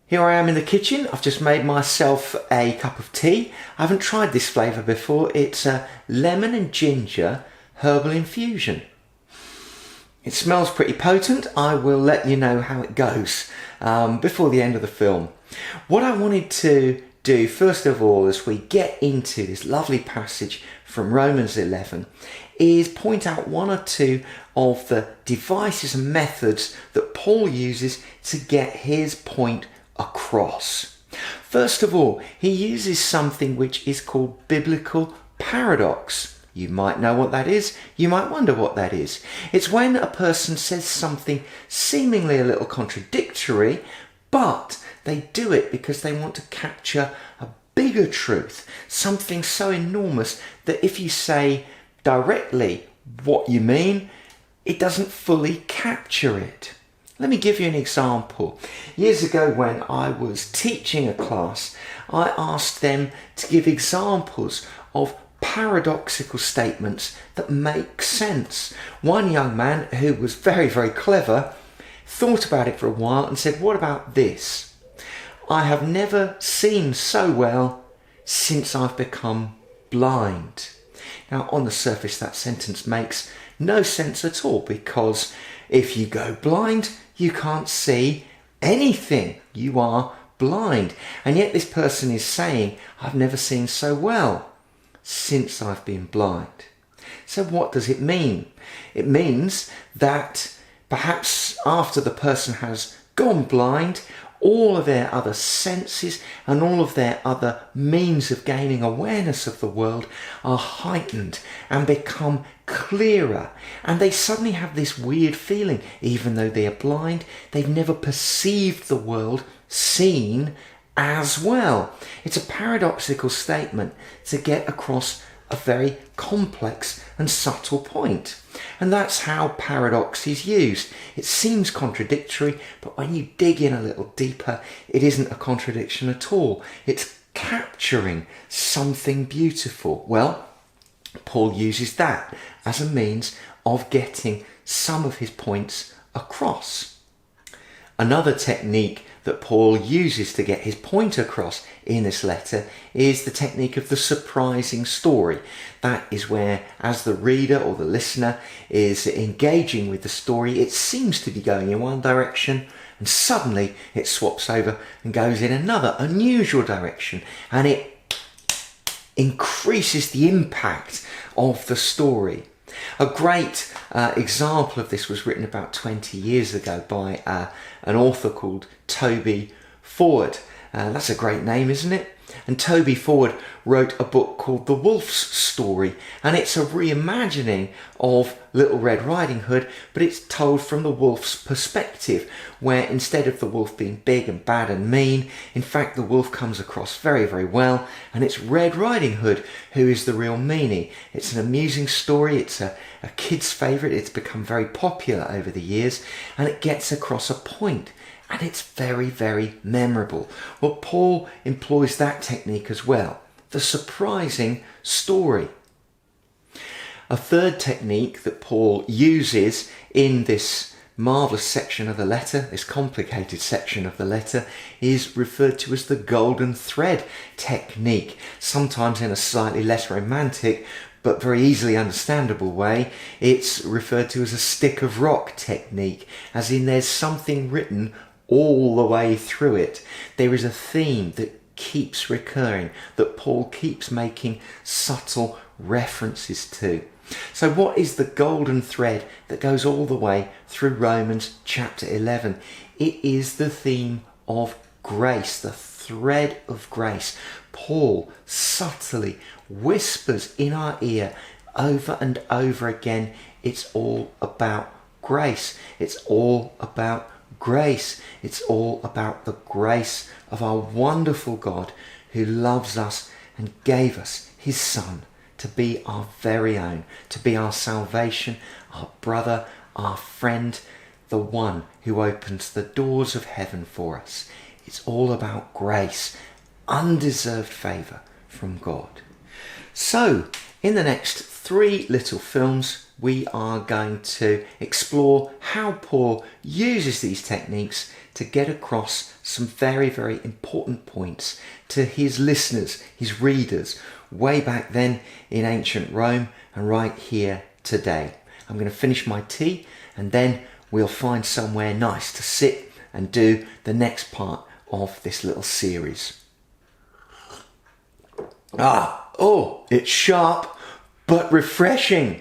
Here I am in the kitchen. I've just made myself a cup of tea. I haven't tried this flavour before. It's a lemon and ginger herbal infusion. It smells pretty potent. I will let you know how it goes before the end of the film. What I wanted to do first of all as we get into this lovely passage from Romans 11 is point out one or two of the devices and methods that Paul uses to get his point across. First of all, he uses something which is called biblical paradox. You might know what that is. You might wonder what that is. It's when a person says something seemingly a little contradictory, but they do it because they want to capture a bigger truth, something so enormous that if you say directly what you mean, it doesn't fully capture it. Let me give you an example. Years ago when I was teaching a class, I asked them to give examples of paradoxical statements that make sense. One young man who was very, very clever thought about it for a while and said, "What about this? I have never seen so well since I've become blind." Now, on the surface, that sentence makes no sense at all, because if you go blind, you can't see anything. You are blind. And yet this person is saying, "I've never seen so well since I've been blind." So what does it mean? It means that perhaps after the person has gone blind, all of their other senses and all of their other means of gaining awareness of the world are heightened and become clearer, and they suddenly have this weird feeling, even though they are blind, they've never perceived the world seen as well. It's a paradoxical statement to get across a very complex and subtle point. And that's how paradox is used. It seems contradictory, but when you dig in a little deeper, it isn't a contradiction at all. It's capturing something beautiful. Well, Paul uses that as a means of getting some of his points across. Another technique that Paul uses to get his point across in this letter is the technique of the surprising story. That is where, as the reader or the listener is engaging with the story, it seems to be going in one direction and suddenly it swaps over and goes in another unusual direction, and it increases the impact of the story. A great example of this was written about 20 years ago by an author called Toby Forward. That's a great name, isn't it? And Toby Forward wrote a book called The Wolf's Story, and it's a reimagining of Little Red Riding Hood, but it's told from the wolf's perspective, where instead of the wolf being big and bad and mean, in fact the wolf comes across very, very well, and it's Red Riding Hood who is the real meanie. It's an amusing story, it's a kid's favourite, it's become very popular over the years, and it gets across a point. And it's very, very memorable. Well, Paul employs that technique as well, the surprising story. A third technique that Paul uses in this marvellous section of the letter, this complicated section of the letter, is referred to as the golden thread technique, sometimes in a slightly less romantic but very easily understandable way. It's referred to as a stick of rock technique, as in there's something written all the way through it. There is a theme that keeps recurring, that Paul keeps making subtle references to. So what is the golden thread that goes all the way through Romans chapter 11? It is the theme of grace, the thread of grace. Paul subtly whispers in our ear over and over again, it's all about grace. It's all about grace. It's all about the grace of our wonderful God who loves us and gave us his Son to be our very own, to be our salvation, our brother, our friend, the one who opens the doors of heaven for us. It's all about grace, undeserved favour from God. So, in the next 3 little films, we are going to explore how Paul uses these techniques to get across some very, very important points to his listeners, his readers, way back then in ancient Rome and right here today. I'm going to finish my tea and then we'll find somewhere nice to sit and do the next part of this little series. Oh, it's sharp but refreshing.